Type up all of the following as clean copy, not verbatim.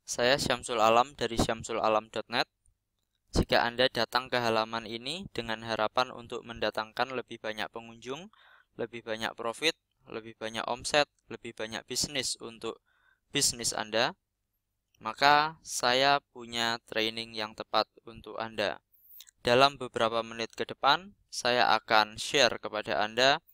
Saya Syamsul Alam dari syamsulalam.net. Jika Anda datang ke halaman ini dengan harapan untuk mendatangkan lebih banyak pengunjung, lebih banyak profit, lebih banyak omset, lebih banyak bisnis untuk bisnis Anda, maka saya punya training yang tepat untuk Anda. Dalam beberapa menit ke depan, saya akan share kepada Anda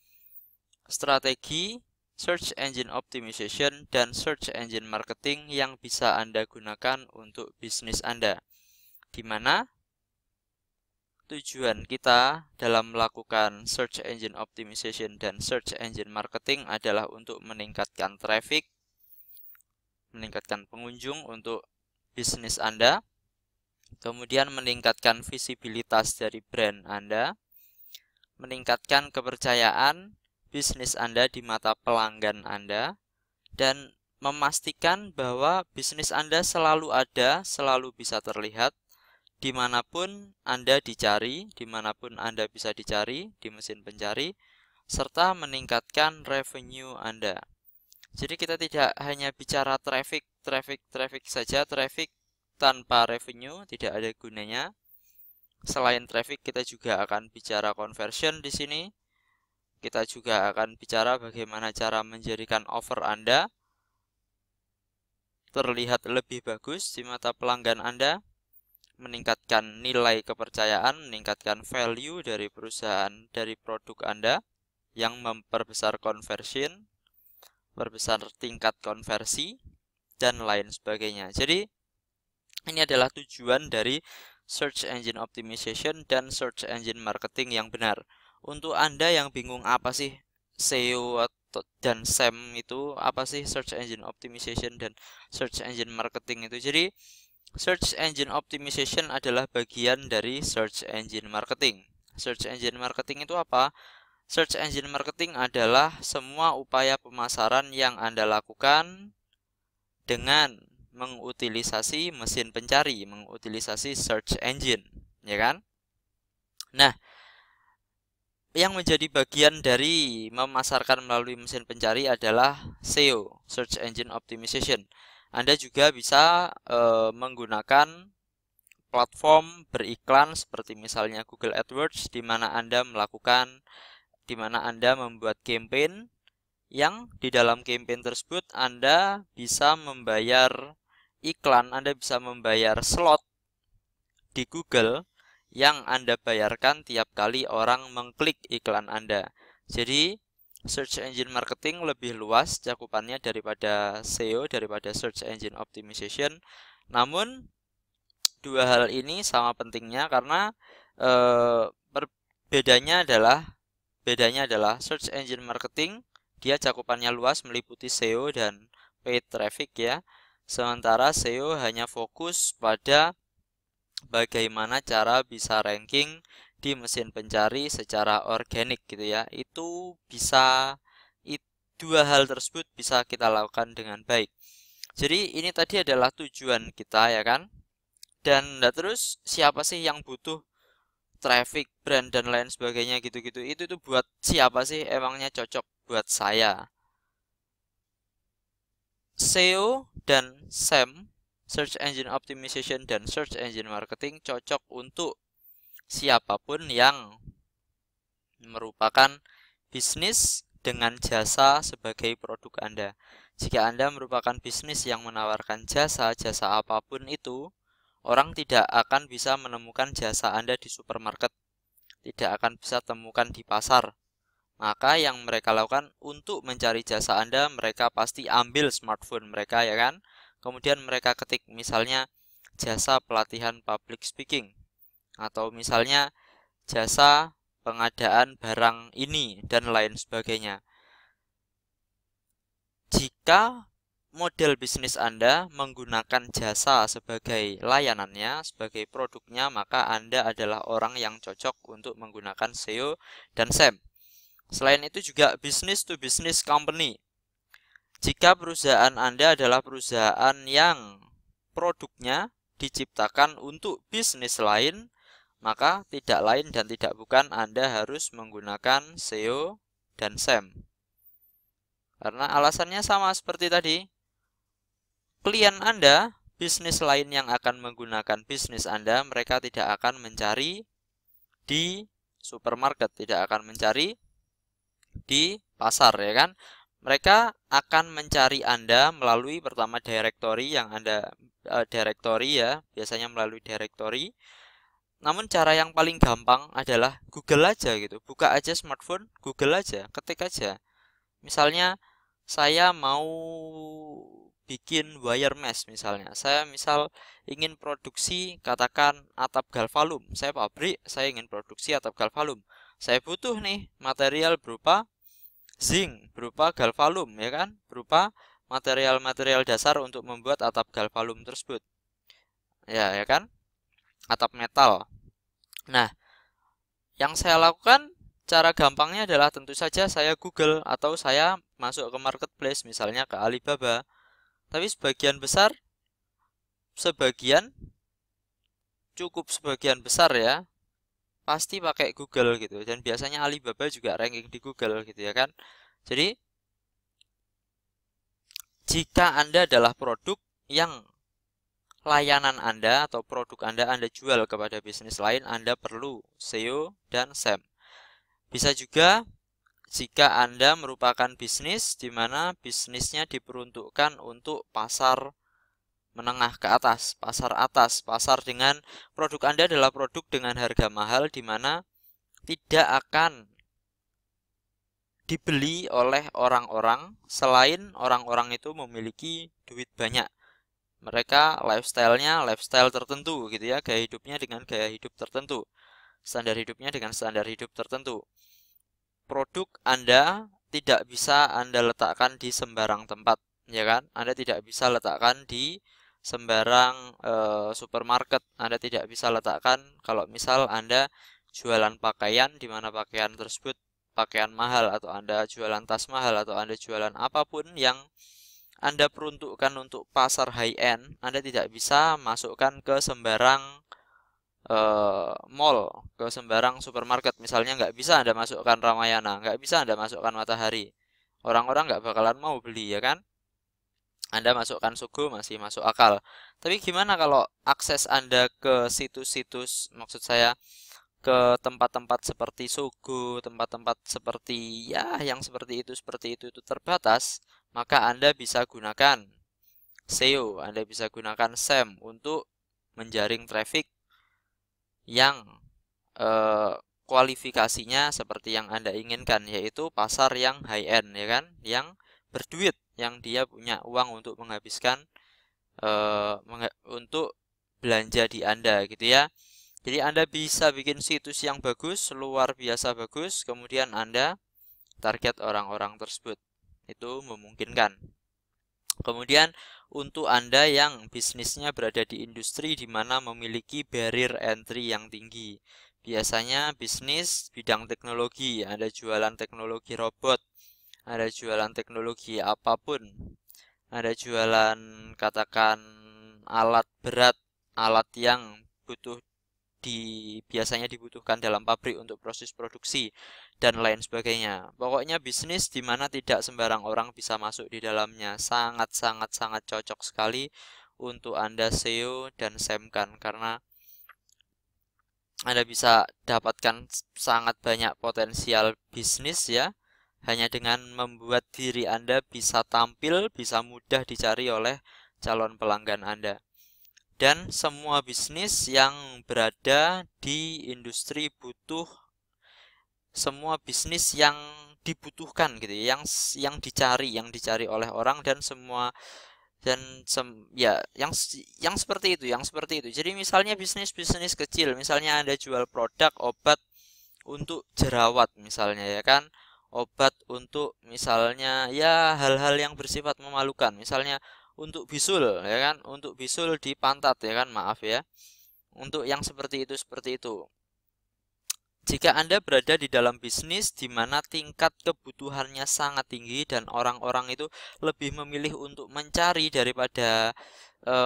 strategi Search Engine Optimization dan Search Engine Marketing yang bisa Anda gunakan untuk bisnis Anda, di mana tujuan kita dalam melakukan Search Engine Optimization dan Search Engine Marketing adalah untuk meningkatkan traffic, meningkatkan pengunjung untuk bisnis Anda, kemudian meningkatkan visibilitas dari brand Anda, meningkatkan kepercayaan bisnis Anda di mata pelanggan Anda, dan memastikan bahwa bisnis Anda selalu ada, selalu bisa terlihat, dimanapun Anda dicari, dimanapun Anda bisa dicari di mesin pencari, serta meningkatkan revenue Anda. Jadi kita tidak hanya bicara traffic saja, traffic tanpa revenue tidak ada gunanya. Selain traffic, kita juga akan bicara conversion di sini. Kita juga akan bicara bagaimana cara menjadikan offer Anda terlihat lebih bagus di mata pelanggan Anda, meningkatkan nilai kepercayaan, meningkatkan value dari perusahaan, dari produk Anda, yang memperbesar conversion, perbesar tingkat konversi, dan lain sebagainya. Jadi, ini adalah tujuan dari Search Engine Optimization dan Search Engine Marketing yang benar. Untuk Anda yang bingung apa sih SEO dan SEM itu, apa sih Search Engine Optimization dan Search Engine Marketing itu. Jadi, Search Engine Optimization adalah bagian dari Search Engine Marketing. Search Engine Marketing itu apa? Search Engine Marketing adalah semua upaya pemasaran yang Anda lakukan dengan mengutilisasi mesin pencari, mengutilisasi search engine, ya kan? Nah, yang menjadi bagian dari memasarkan melalui mesin pencari adalah SEO, Search Engine Optimization. Anda juga bisa menggunakan platform beriklan seperti misalnya Google AdWords, di mana Anda membuat campaign yang di dalam campaign tersebut Anda bisa membayar iklan, Anda bisa membayar slot di Google yang Anda bayarkan tiap kali orang mengklik iklan Anda. Jadi, Search Engine Marketing lebih luas cakupannya daripada SEO, daripada Search Engine Optimization. Namun, dua hal ini sama pentingnya karena bedanya adalah Search Engine Marketing, dia cakupannya luas meliputi SEO dan paid traffic ya. Sementara SEO hanya fokus pada bagaimana cara bisa ranking di mesin pencari secara organik gitu ya. Itu bisa dua hal tersebut bisa kita lakukan dengan baik. Jadi ini tadi adalah tujuan kita ya kan. Dan terus siapa sih yang butuh traffic, brand dan lain sebagainya gitu-gitu. Itu tuh buat siapa sih emangnya cocok buat saya? SEO dan SEM, Search Engine Optimization dan Search Engine Marketing cocok untuk siapapun yang merupakan bisnis dengan jasa sebagai produk Anda. Jika Anda merupakan bisnis yang menawarkan jasa apapun itu, orang tidak akan bisa menemukan jasa Anda di supermarket, tidak akan bisa temukan di pasar. Maka yang mereka lakukan untuk mencari jasa Anda, mereka pasti ambil smartphone mereka ya kan. Kemudian mereka ketik misalnya jasa pelatihan public speaking, atau misalnya jasa pengadaan barang ini dan lain sebagainya. Jika model bisnis Anda menggunakan jasa sebagai layanannya, sebagai produknya, maka Anda adalah orang yang cocok untuk menggunakan SEO dan SEM. Selain itu juga business to business company. Jika perusahaan Anda adalah perusahaan yang produknya diciptakan untuk bisnis lain, maka tidak lain dan tidak bukan Anda harus menggunakan SEO dan SEM. Karena alasannya sama seperti tadi. Klien Anda bisnis lain yang akan menggunakan bisnis Anda, mereka tidak akan mencari di supermarket, tidak akan mencari di pasar, ya kan? Mereka akan mencari Anda melalui pertama directory yang Anda directory ya, biasanya melalui directory. Namun cara yang paling gampang adalah Google aja gitu. Buka aja smartphone, Google aja, ketik aja. Misalnya saya mau bikin wire mesh misalnya. Saya misal ingin produksi katakan atap galvalum. Saya pabrik, saya ingin produksi atap galvalum. Saya butuh nih material berupa zinc, berupa galvalum ya kan? Berupa material-material dasar untuk membuat atap galvalum tersebut. Ya kan? Atap metal. Nah, yang saya lakukan cara gampangnya adalah tentu saja saya Google atau saya masuk ke marketplace misalnya ke Alibaba. Tapi sebagian besar ya, pasti pakai Google gitu. Dan biasanya Alibaba juga ranking di Google gitu ya kan. Jadi, jika Anda adalah produk yang layanan Anda atau produk Anda jual kepada bisnis lain, Anda perlu SEO dan SEM. Bisa juga jika Anda merupakan bisnis di mana bisnisnya diperuntukkan untuk pasar menengah ke atas, pasar dengan produk Anda adalah produk dengan harga mahal di mana tidak akan dibeli oleh orang-orang selain orang-orang itu memiliki duit banyak. Mereka lifestyle-nya lifestyle tertentu gitu ya, gaya hidupnya dengan gaya hidup tertentu, standar hidupnya dengan standar hidup tertentu. Produk Anda tidak bisa Anda letakkan di sembarang tempat, ya kan? Anda tidak bisa letakkan di sembarang supermarket. Anda tidak bisa letakkan kalau misal Anda jualan pakaian di mana pakaian tersebut pakaian mahal, atau Anda jualan tas mahal, atau Anda jualan apapun yang Anda peruntukkan untuk pasar high end, Anda tidak bisa masukkan ke sembarang mall, ke sembarang supermarket. Misalnya nggak bisa Anda masukkan Ramayana, nggak bisa Anda masukkan Matahari. Orang-orang nggak bakalan mau beli ya kan? Anda masukkan Sogo masih masuk akal. Tapi gimana kalau akses Anda ke situs-situs, maksud saya ke tempat-tempat seperti Sogo, tempat-tempat seperti ya yang seperti itu terbatas, maka Anda bisa gunakan SEO, Anda bisa gunakan SEM untuk menjaring traffic yang kualifikasinya seperti yang Anda inginkan, yaitu pasar yang high end ya kan, yang berduit, yang dia punya uang untuk menghabiskan untuk belanja di Anda gitu ya. Jadi Anda bisa bikin situs yang bagus, luar biasa bagus, kemudian Anda target orang-orang tersebut. Itu memungkinkan. Kemudian untuk Anda yang bisnisnya berada di industri di mana memiliki barrier entry yang tinggi. Biasanya bisnis bidang teknologi, Anda jualan teknologi robot, Anda jualan teknologi apapun, Anda jualan katakan alat berat, alat yang biasanya dibutuhkan dalam pabrik untuk proses produksi dan lain sebagainya. Pokoknya bisnis di mana tidak sembarang orang bisa masuk di dalamnya. Sangat cocok sekali untuk Anda SEO dan SEM-kan, karena Anda bisa dapatkan sangat banyak potensial bisnis ya, hanya dengan membuat diri Anda bisa tampil, bisa mudah dicari oleh calon pelanggan Anda. Dan semua bisnis yang berada di industri semua bisnis yang dibutuhkan gitu ya, yang dicari oleh orang, dan yang seperti itu, Jadi misalnya bisnis kecil, misalnya Anda jual produk obat untuk jerawat misalnya ya kan, obat untuk misalnya ya hal-hal yang bersifat memalukan, misalnya untuk bisul ya kan, untuk bisul di pantat ya kan, maaf ya, untuk yang seperti itu. Jika Anda berada di dalam bisnis di mana tingkat kebutuhannya sangat tinggi dan orang-orang itu lebih memilih untuk mencari daripada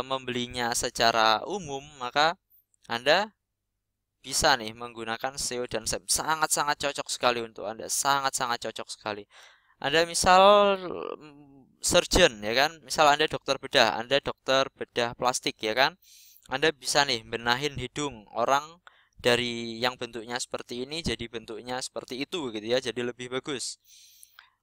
membelinya secara umum, maka Anda bisa nih menggunakan SEO dan SEM. Sangat cocok sekali untuk Anda, sangat cocok sekali. Anda misal surgeon ya kan, misal Anda dokter bedah, Anda dokter bedah plastik ya kan, Anda bisa nih benahin hidung orang dari yang bentuknya seperti ini jadi bentuknya seperti itu gitu ya, jadi lebih bagus.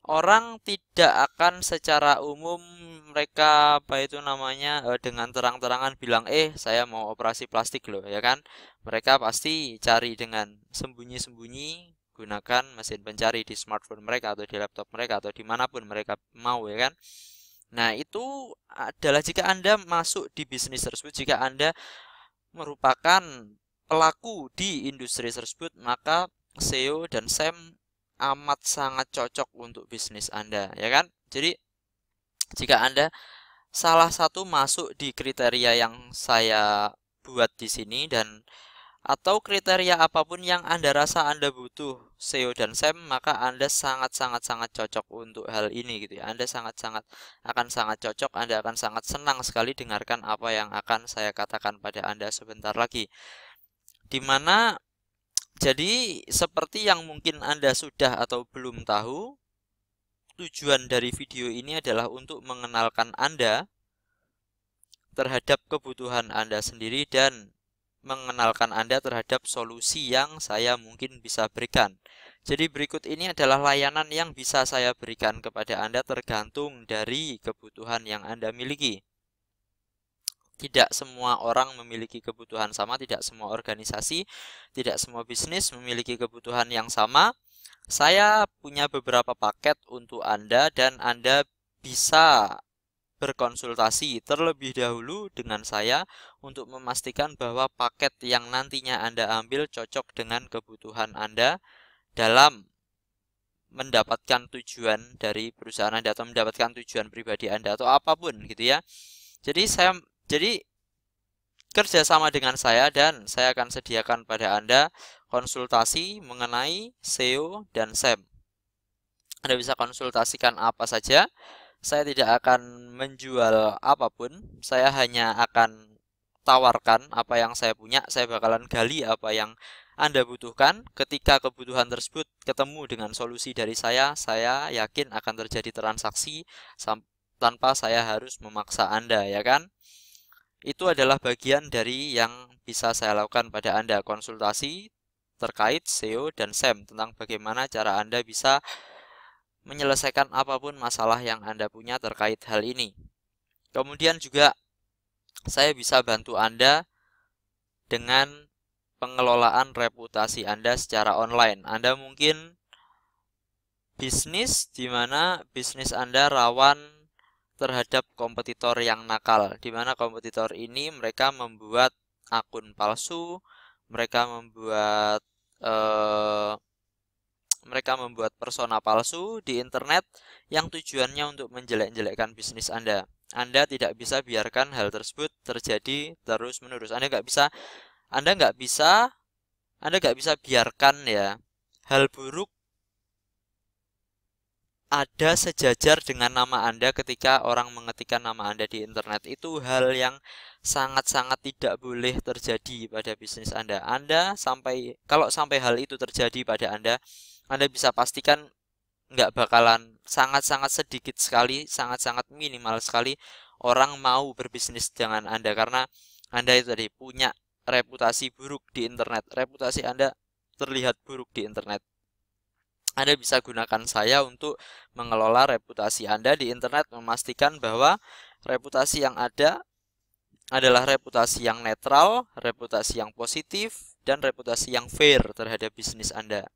Orang tidak akan secara umum mereka apa itu namanya dengan terang-terangan bilang saya mau operasi plastik loh ya kan. Mereka pasti cari dengan sembunyi-sembunyi gunakan mesin pencari di smartphone mereka atau di laptop mereka atau dimanapun mereka mau ya kan. Nah itu adalah jika Anda masuk di bisnis tersebut, jika Anda merupakan pelaku di industri tersebut, maka SEO dan SEM amat sangat cocok untuk bisnis Anda ya kan. Jadi jika Anda salah satu masuk di kriteria yang saya buat di sini dan atau kriteria apapun yang Anda rasa Anda butuh SEO dan SEM, maka Anda sangat cocok untuk hal ini gitu ya. Anda akan sangat cocok, Anda akan sangat senang sekali dengarkan apa yang akan saya katakan pada Anda sebentar lagi. Dimana jadi seperti yang mungkin Anda sudah atau belum tahu, tujuan dari video ini adalah untuk mengenalkan Anda terhadap kebutuhan Anda sendiri dan mengenalkan Anda terhadap solusi yang saya mungkin bisa berikan. Jadi berikut ini adalah layanan yang bisa saya berikan kepada Anda tergantung dari kebutuhan yang Anda miliki. Tidak semua orang memiliki kebutuhan sama, tidak semua organisasi, tidak semua bisnis memiliki kebutuhan yang sama. Saya punya beberapa paket untuk Anda dan Anda bisa berkonsultasi terlebih dahulu dengan saya untuk memastikan bahwa paket yang nantinya Anda ambil cocok dengan kebutuhan Anda dalam mendapatkan tujuan dari perusahaan Anda atau mendapatkan tujuan pribadi Anda atau apapun gitu ya. Jadi kerjasama dengan saya dan saya akan sediakan pada Anda konsultasi mengenai SEO dan SEM. Anda bisa konsultasikan apa saja. Saya tidak akan menjual apapun, saya hanya akan tawarkan apa yang saya punya, saya bakalan gali apa yang Anda butuhkan. Ketika kebutuhan tersebut ketemu dengan solusi dari saya yakin akan terjadi transaksi tanpa saya harus memaksa Anda, ya kan? Itu adalah bagian dari yang bisa saya lakukan pada Anda, konsultasi terkait SEO dan SEM, tentang bagaimana cara Anda bisa menyelesaikan apapun masalah yang Anda punya terkait hal ini. Kemudian juga saya bisa bantu Anda dengan pengelolaan reputasi Anda secara online. Anda mungkin bisnis di mana bisnis Anda rawan terhadap kompetitor yang nakal, di mana kompetitor ini mereka membuat akun palsu, mereka membuat persona palsu di internet yang tujuannya untuk menjelek-jelekkan bisnis Anda. Anda tidak bisa biarkan hal tersebut terjadi terus-menerus. Anda nggak bisa biarkan ya hal buruk ada sejajar dengan nama Anda ketika orang mengetikkan nama Anda di internet. Itu hal yang sangat-sangat tidak boleh terjadi pada bisnis Anda. Kalau sampai hal itu terjadi pada Anda bisa pastikan nggak bakalan, sangat-sangat sedikit sekali, sangat-sangat minimal sekali orang mau berbisnis dengan Anda karena Anda itu tadi punya reputasi buruk di internet. Reputasi Anda terlihat buruk di internet. Anda bisa gunakan saya untuk mengelola reputasi Anda di internet, memastikan bahwa reputasi yang ada adalah reputasi yang netral, reputasi yang positif, dan reputasi yang fair terhadap bisnis Anda.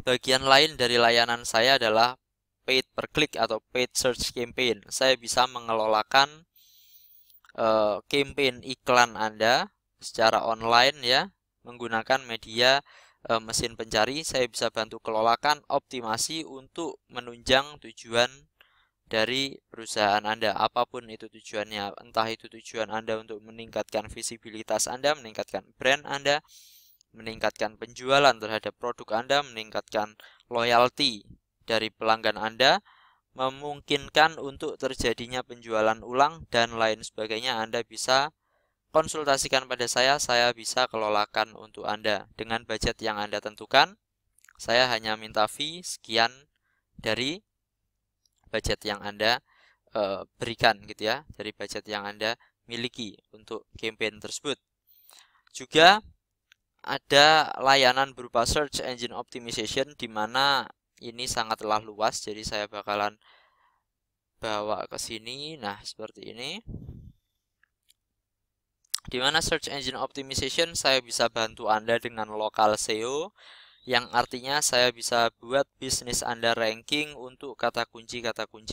Bagian lain dari layanan saya adalah paid per click atau paid search campaign. Saya bisa mengelolakan campaign iklan Anda secara online ya, menggunakan media mesin pencari. Saya bisa bantu kelolakan optimasi untuk menunjang tujuan dari perusahaan Anda, apapun itu tujuannya. Entah itu tujuan Anda untuk meningkatkan visibilitas Anda, meningkatkan brand Anda, meningkatkan penjualan terhadap produk Anda, meningkatkan loyalty dari pelanggan Anda, memungkinkan untuk terjadinya penjualan ulang, dan lain sebagainya. Anda bisa konsultasikan pada saya bisa kelolakan untuk Anda dengan budget yang Anda tentukan. Saya hanya minta fee sekian dari budget yang Anda berikan gitu ya, dari budget yang Anda miliki untuk campaign tersebut. Juga ada layanan berupa search engine optimization di mana ini sangatlah luas, jadi saya bakalan bawa ke sini. Nah, seperti ini. Di mana search engine optimization saya bisa bantu Anda dengan local SEO, yang artinya saya bisa buat bisnis Anda ranking untuk kata kunci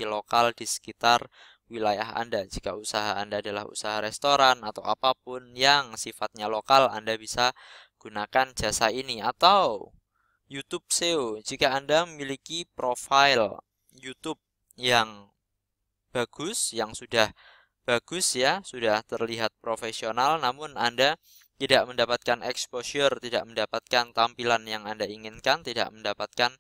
lokal di sekitar wilayah Anda. Jika usaha Anda adalah usaha restoran atau apapun yang sifatnya lokal, Anda bisa gunakan jasa ini. Atau YouTube SEO, jika Anda memiliki profil YouTube yang bagus, yang sudah bagus ya, sudah terlihat profesional, namun Anda tidak mendapatkan exposure, tidak mendapatkan tampilan yang Anda inginkan, tidak mendapatkan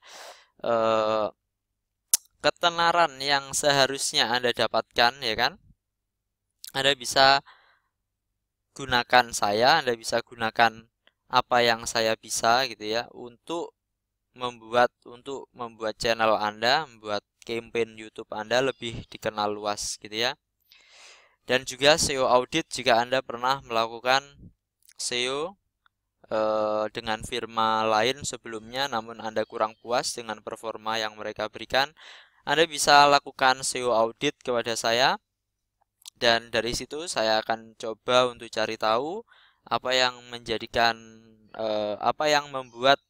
ketenaran yang seharusnya Anda dapatkan, ya kan? Anda bisa gunakan saya, Anda bisa gunakan apa yang saya bisa gitu ya, untuk membuat channel Anda, membuat campaign YouTube Anda lebih dikenal luas gitu ya. Dan juga SEO audit jika Anda pernah melakukan SEO dengan firma lain sebelumnya, namun Anda kurang puas dengan performa yang mereka berikan, Anda bisa lakukan SEO audit kepada saya, dan dari situ saya akan coba untuk cari tahu apa yang membuat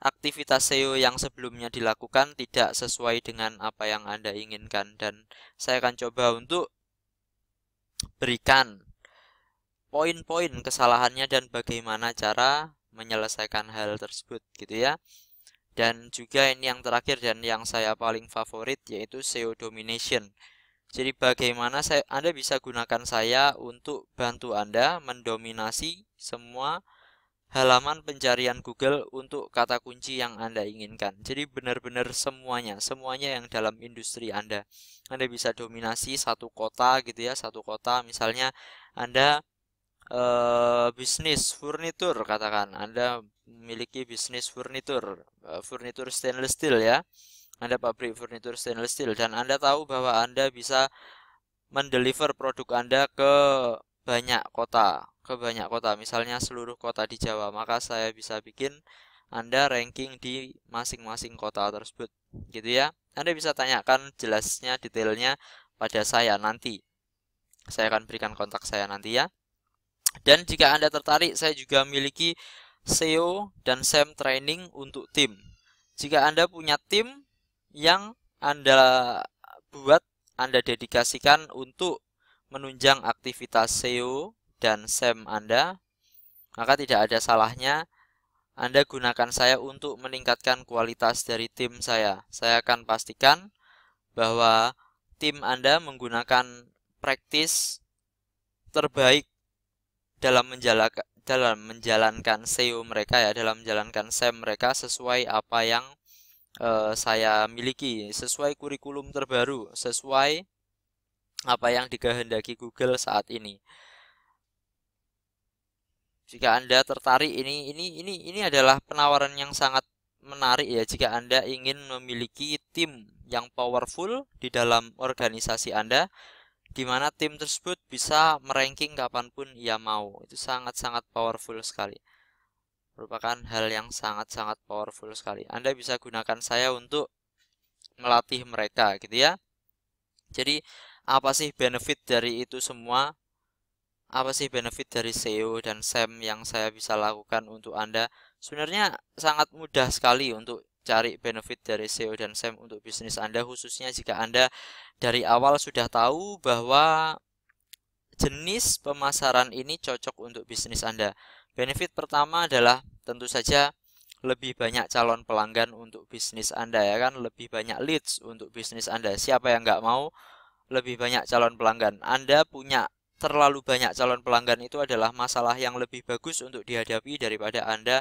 aktivitas SEO yang sebelumnya dilakukan tidak sesuai dengan apa yang Anda inginkan, dan saya akan coba untuk berikan poin-poin kesalahannya dan bagaimana cara menyelesaikan hal tersebut gitu ya. Dan juga ini yang terakhir dan yang saya paling favorit, yaitu SEO domination. Jadi bagaimana Anda bisa gunakan saya untuk bantu Anda mendominasi semua halaman pencarian Google untuk kata kunci yang Anda inginkan. Jadi benar-benar semuanya yang dalam industri Anda. Anda bisa dominasi satu kota gitu ya, satu kota misalnya Anda bisnis furnitur, katakan Anda memiliki bisnis furnitur, furnitur stainless steel ya. Anda pabrik furnitur stainless steel dan Anda tahu bahwa Anda bisa mendeliver produk Anda ke banyak kota, misalnya seluruh kota di Jawa, maka saya bisa bikin Anda ranking di masing-masing kota tersebut gitu ya. Anda bisa tanyakan jelasnya, detailnya pada saya nanti. Saya akan berikan kontak saya nanti ya. Dan jika Anda tertarik, saya juga memiliki SEO dan SEM training untuk tim. Jika Anda punya tim yang Anda buat, Anda dedikasikan untuk menunjang aktivitas SEO dan SEM Anda, maka tidak ada salahnya Anda gunakan saya untuk meningkatkan kualitas dari tim saya. Saya akan pastikan bahwa tim Anda menggunakan praktis terbaik dalam menjalankan SEO mereka ya, dalam menjalankan SEM mereka sesuai apa yang saya miliki, sesuai kurikulum terbaru, sesuai apa yang dikehendaki Google saat ini. Jika Anda tertarik, ini adalah penawaran yang sangat menarik ya. Jika Anda ingin memiliki tim yang powerful di dalam organisasi Anda, di mana tim tersebut bisa meranking kapanpun ia mau, itu sangat-sangat powerful sekali. Merupakan hal yang sangat-sangat powerful sekali. Anda bisa gunakan saya untuk melatih mereka gitu ya. Jadi apa sih benefit dari itu semua? Apa sih benefit dari SEO dan SEM yang saya bisa lakukan untuk Anda? Sebenarnya sangat mudah sekali untuk cari benefit dari SEO dan SEM untuk bisnis Anda, khususnya jika Anda dari awal sudah tahu bahwa jenis pemasaran ini cocok untuk bisnis Anda. Benefit pertama adalah tentu saja lebih banyak calon pelanggan untuk bisnis Anda ya kan, lebih banyak leads untuk bisnis Anda. Siapa yang nggak mau lebih banyak calon pelanggan? Anda punya terlalu banyak calon pelanggan itu adalah masalah yang lebih bagus untuk dihadapi daripada Anda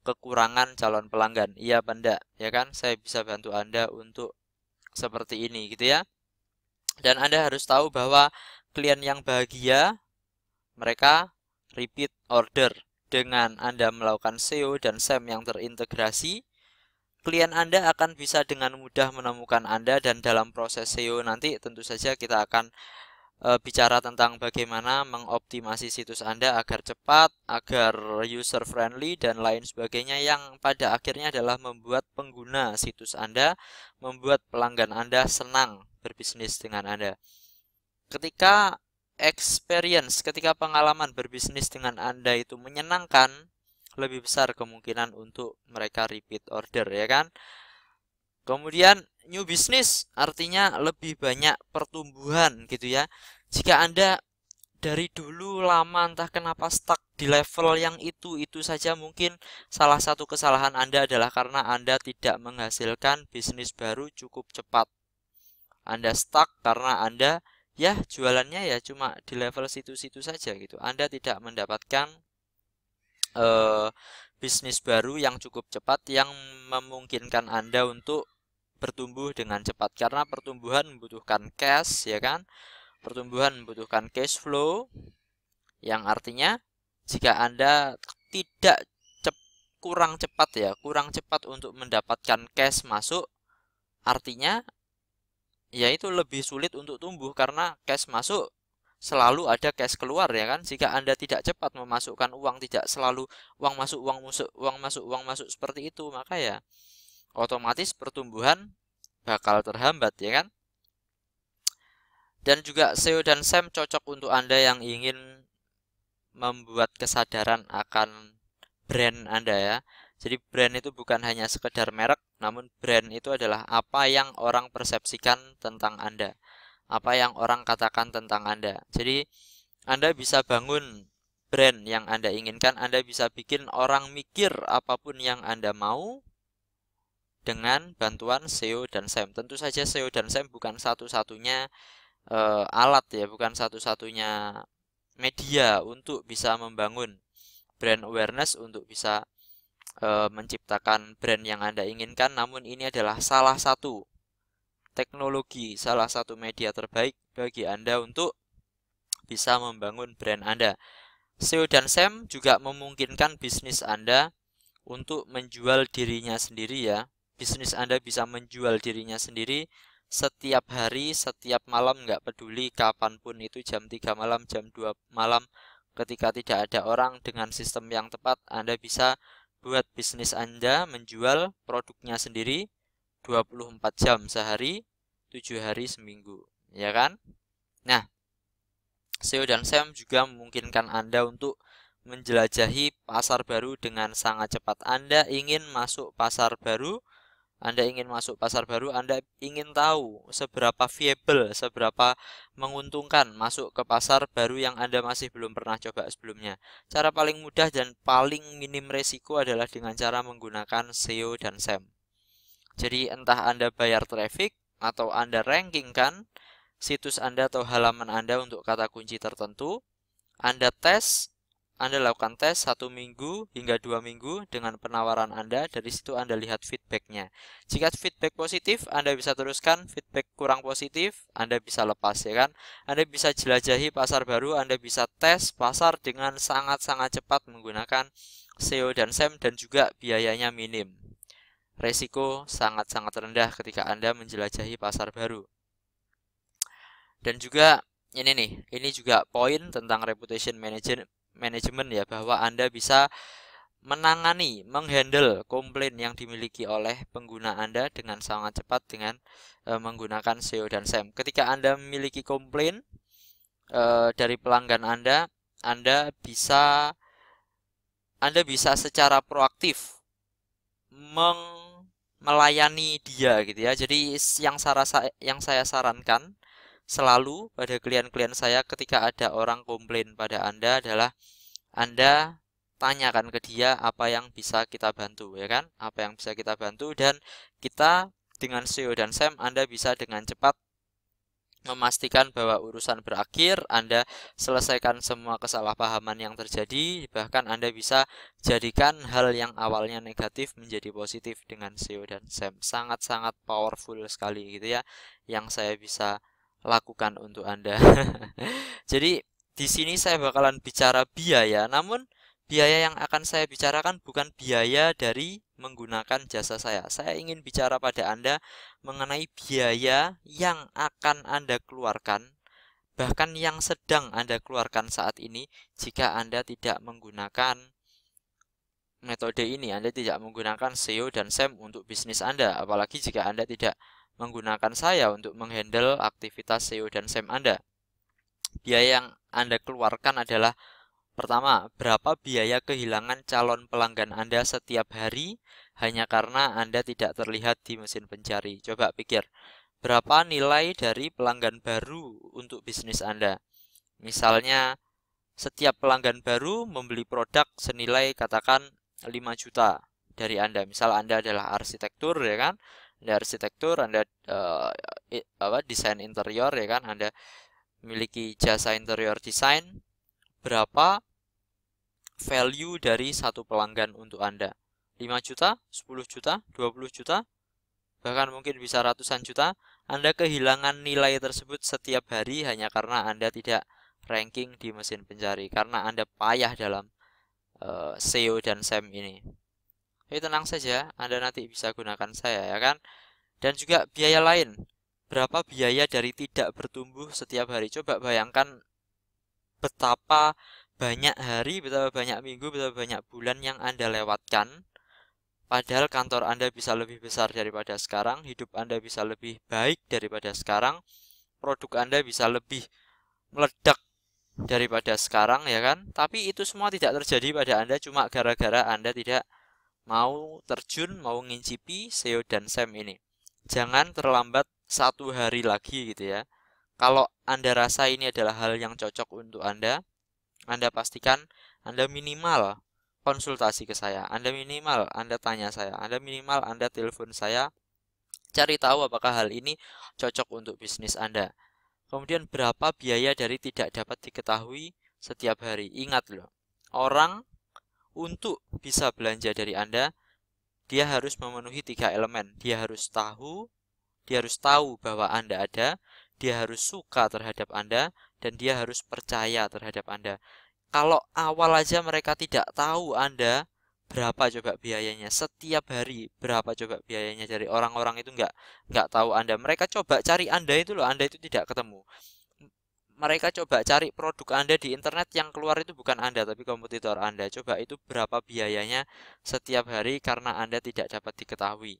kekurangan calon pelanggan. Iya Anda, ya kan? Saya bisa bantu Anda untuk seperti ini gitu ya. Dan Anda harus tahu bahwa klien yang bahagia mereka repeat order. Dengan Anda melakukan SEO dan SEM yang terintegrasi, klien Anda akan bisa dengan mudah menemukan Anda, dan dalam proses SEO nanti tentu saja kita akan bicara tentang bagaimana mengoptimasi situs Anda agar cepat, agar user friendly dan lain sebagainya, yang pada akhirnya adalah membuat pengguna situs Anda, membuat pelanggan Anda senang berbisnis dengan Anda. Ketika ketika pengalaman berbisnis dengan Anda itu menyenangkan, lebih besar kemungkinan untuk mereka repeat order, ya kan? Kemudian new business artinya lebih banyak pertumbuhan gitu ya. Jika Anda dari dulu lama entah kenapa stuck di level yang itu saja, mungkin salah satu kesalahan Anda adalah karena Anda tidak menghasilkan bisnis baru cukup cepat. Anda stuck karena Anda ya jualannya ya cuma di level situ-situ saja gitu. Anda tidak mendapatkan bisnis baru yang cukup cepat yang memungkinkan Anda untuk bertumbuh dengan cepat, karena pertumbuhan membutuhkan cash, ya kan? Pertumbuhan membutuhkan cash flow, yang artinya jika Anda tidak kurang cepat untuk mendapatkan cash masuk, artinya yaitu lebih sulit untuk tumbuh, karena cash masuk selalu ada cash keluar, ya kan? Jika Anda tidak cepat memasukkan uang, tidak selalu uang masuk seperti itu, maka ya otomatis pertumbuhan bakal terhambat, ya kan? Dan juga SEO dan SEM cocok untuk Anda yang ingin membuat kesadaran akan brand Anda ya. Jadi brand itu bukan hanya sekedar merek, namun brand itu adalah apa yang orang persepsikan tentang Anda, apa yang orang katakan tentang Anda. Jadi Anda bisa bangun brand yang Anda inginkan, Anda bisa bikin orang mikir apapun yang Anda mau dengan bantuan SEO dan SEM. Tentu saja SEO dan SEM bukan satu-satunya alat ya, bukan satu-satunya media untuk bisa membangun brand awareness, untuk bisa menciptakan brand yang Anda inginkan. Namun ini adalah salah satu teknologi, salah satu media terbaik bagi Anda untuk bisa membangun brand Anda. SEO dan SEM juga memungkinkan bisnis Anda untuk menjual dirinya sendiri ya. Bisnis Anda bisa menjual dirinya sendiri setiap hari, setiap malam, nggak peduli kapanpun itu, jam 3 malam, jam 2 malam, ketika tidak ada orang. Dengan sistem yang tepat, Anda bisa buat bisnis Anda menjual produknya sendiri 24 jam sehari, 7 hari seminggu, ya kan? Nah, SEO dan SEM juga memungkinkan Anda untuk menjelajahi pasar baru dengan sangat cepat. Anda ingin masuk pasar baru, Anda ingin tahu seberapa viable, seberapa menguntungkan masuk ke pasar baru yang Anda masih belum pernah coba sebelumnya. Cara paling mudah dan paling minim resiko adalah dengan cara menggunakan SEO dan SEM. Jadi entah Anda bayar traffic atau Anda rankingkan situs Anda atau halaman Anda untuk kata kunci tertentu, Anda lakukan tes 1 minggu hingga 2 minggu dengan penawaran Anda. Dari situ Anda lihat feedbacknya. Jika feedback positif, Anda bisa teruskan. Feedback kurang positif, Anda bisa lepas, ya kan? Anda bisa jelajahi pasar baru, Anda bisa tes pasar dengan sangat-sangat cepat menggunakan SEO dan SEM, dan juga biayanya minim. Resiko sangat-sangat rendah ketika Anda menjelajahi pasar baru. Dan juga ini juga poin tentang reputation management ya, bahwa Anda bisa menghandle komplain yang dimiliki oleh pengguna Anda dengan sangat cepat dengan menggunakan SEO dan SEM. Ketika Anda memiliki komplain dari pelanggan Anda bisa secara proaktif melayani dia gitu ya. Jadi yang saya sarankan selalu pada klien-klien saya ketika ada orang komplain pada Anda adalah Anda tanyakan ke dia apa yang bisa kita bantu, ya kan? Apa yang bisa kita bantu, dan kita dengan SEO dan SEM Anda bisa dengan cepat memastikan bahwa urusan berakhir, Anda selesaikan semua kesalahpahaman yang terjadi, bahkan Anda bisa jadikan hal yang awalnya negatif menjadi positif dengan SEO dan SEM. Sangat-sangat powerful sekali gitu ya yang saya bisa lakukan untuk Anda. Jadi di sini saya bakalan bicara biaya, namun biaya yang akan saya bicarakan bukan biaya dari menggunakan jasa saya. Saya ingin bicara pada Anda mengenai biaya yang akan Anda keluarkan, bahkan yang sedang Anda keluarkan saat ini jika Anda tidak menggunakan metode ini. Anda tidak menggunakan SEO dan SEM untuk bisnis Anda, apalagi jika Anda tidak menggunakan saya untuk menghandle aktivitas SEO dan SEM Anda. Biaya yang Anda keluarkan adalah: pertama, berapa biaya kehilangan calon pelanggan Anda setiap hari hanya karena Anda tidak terlihat di mesin pencari. Coba pikir, berapa nilai dari pelanggan baru untuk bisnis Anda? Misalnya, setiap pelanggan baru membeli produk senilai katakan 5 juta dari Anda. Misal Anda adalah arsitektur, ya kan? Anda arsitektur, Anda desain interior, ya kan? Anda memiliki jasa interior desain. Berapa value dari satu pelanggan untuk Anda? 5 juta, 10 juta, 20 juta, bahkan mungkin bisa ratusan juta. Anda kehilangan nilai tersebut setiap hari hanya karena Anda tidak ranking di mesin pencari, karena Anda payah dalam SEO dan SEM ini. Jadi tenang saja, Anda nanti bisa gunakan saya, ya kan? Dan juga biaya lain. Berapa biaya dari tidak bertumbuh setiap hari? Coba bayangkan betapa banyak hari, betapa banyak minggu, betapa banyak bulan yang Anda lewatkan. Padahal kantor Anda bisa lebih besar daripada sekarang, hidup Anda bisa lebih baik daripada sekarang, produk Anda bisa lebih meledak daripada sekarang, ya kan? Tapi itu semua tidak terjadi pada Anda cuma gara-gara Anda tidak mau terjun, mau ngincipi SEO dan SEM ini. Jangan terlambat 1 hari lagi gitu ya. Kalau Anda rasa ini adalah hal yang cocok untuk Anda pastikan Anda minimal konsultasi ke saya. Anda minimal Anda tanya saya. Anda minimal Anda telepon saya. Cari tahu apakah hal ini cocok untuk bisnis Anda. Kemudian berapa biaya dari tidak dapat diketahui setiap hari. Ingat loh, orang untuk bisa belanja dari Anda, dia harus memenuhi 3 elemen. Dia harus tahu bahwa Anda ada, dia harus suka terhadap Anda, dan dia harus percaya terhadap Anda. Kalau awal aja mereka tidak tahu Anda, berapa coba biayanya setiap hari? Berapa coba biayanya dari orang-orang itu nggak tahu Anda. Mereka coba cari Anda itu loh, Anda itu tidak ketemu. Mereka coba cari produk Anda di internet, yang keluar itu bukan Anda tapi kompetitor Anda. Coba itu berapa biayanya setiap hari karena Anda tidak dapat diketahui.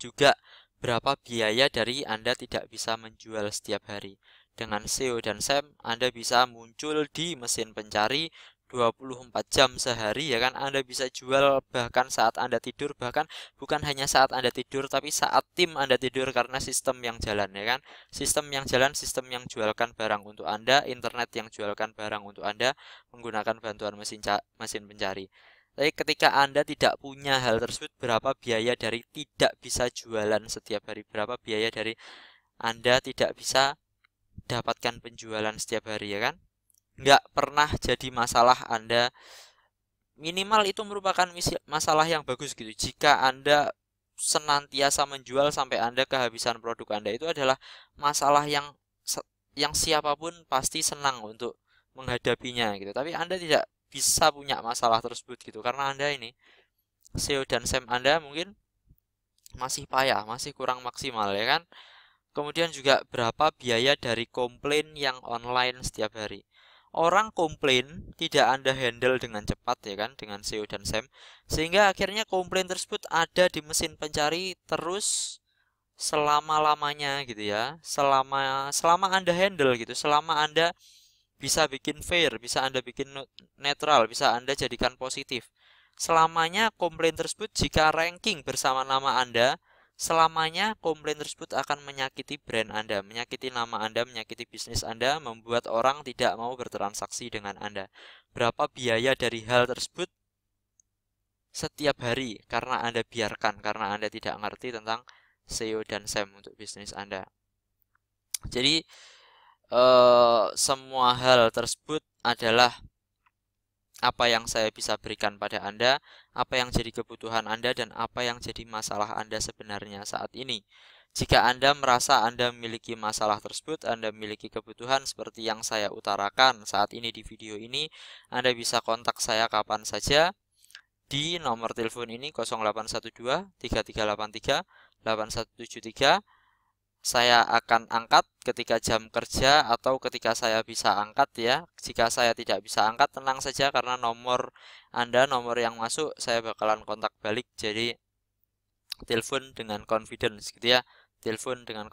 Juga berapa biaya dari Anda tidak bisa menjual setiap hari. Dengan SEO dan SEM, Anda bisa muncul di mesin pencari 24 jam sehari, ya kan? Anda bisa jual bahkan saat Anda tidur, bahkan bukan hanya saat Anda tidur, tapi saat tim Anda tidur, karena sistem yang jalan, ya kan? Sistem yang jalan, sistem yang jualkan barang untuk Anda, internet yang jualkan barang untuk Anda menggunakan bantuan mesin pencari. Tapi ketika Anda tidak punya hal tersebut, berapa biaya dari tidak bisa jualan setiap hari? Berapa biaya dari Anda tidak bisa dapatkan penjualan setiap hari, ya kan? Nggak pernah jadi masalah Anda. Minimal itu merupakan masalah yang bagus gitu. Jika Anda senantiasa menjual sampai Anda kehabisan produk Anda, itu adalah masalah yang siapapun pasti senang untuk menghadapinya gitu. Tapi Anda tidak bisa punya masalah tersebut gitu, karena Anda ini SEO dan SEM Anda mungkin masih payah, masih kurang maksimal, ya kan? Kemudian juga berapa biaya dari komplain yang online setiap hari. Orang komplain tidak Anda handle dengan cepat, ya kan, dengan SEO dan SEM, sehingga akhirnya komplain tersebut ada di mesin pencari terus selama-lamanya gitu ya. Selama Anda handle gitu, selama Anda bisa bikin fair, bisa Anda bikin netral, bisa Anda jadikan positif. Selamanya komplain tersebut jika ranking bersama nama Anda, selamanya komplain tersebut akan menyakiti brand Anda, menyakiti nama Anda, menyakiti bisnis Anda, membuat orang tidak mau bertransaksi dengan Anda. Berapa biaya dari hal tersebut setiap hari karena Anda biarkan, karena Anda tidak mengerti tentang SEO dan SEM untuk bisnis Anda. Jadi semua hal tersebut adalah apa yang saya bisa berikan pada Anda, apa yang jadi kebutuhan Anda, dan apa yang jadi masalah Anda sebenarnya saat ini. Jika Anda merasa Anda memiliki masalah tersebut, Anda memiliki kebutuhan seperti yang saya utarakan saat ini di video ini, Anda bisa kontak saya kapan saja. di nomor telepon ini 0812 3383 8173. Saya akan angkat ketika jam kerja atau ketika saya bisa angkat ya. Jika saya tidak bisa angkat, tenang saja karena nomor Anda, nomor yang masuk, saya bakalan kontak balik. Jadi telepon dengan confidence gitu ya. Telepon dengan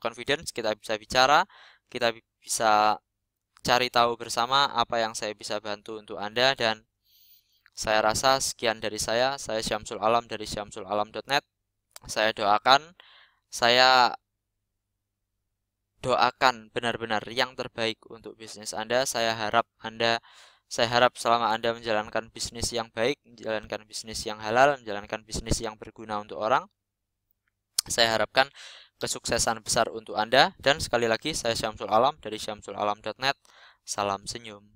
confidence, kita bisa bicara, kita bisa cari tahu bersama apa yang saya bisa bantu untuk Anda. Dan saya rasa sekian dari saya Syamsul Alam dari syamsulalam.net. Saya doakan benar-benar yang terbaik untuk bisnis Anda. Saya harap selama Anda menjalankan bisnis yang baik, menjalankan bisnis yang halal, menjalankan bisnis yang berguna untuk orang, saya harapkan kesuksesan besar untuk Anda. Dan sekali lagi, saya Syamsul Alam dari syamsulalam.net. Salam senyum.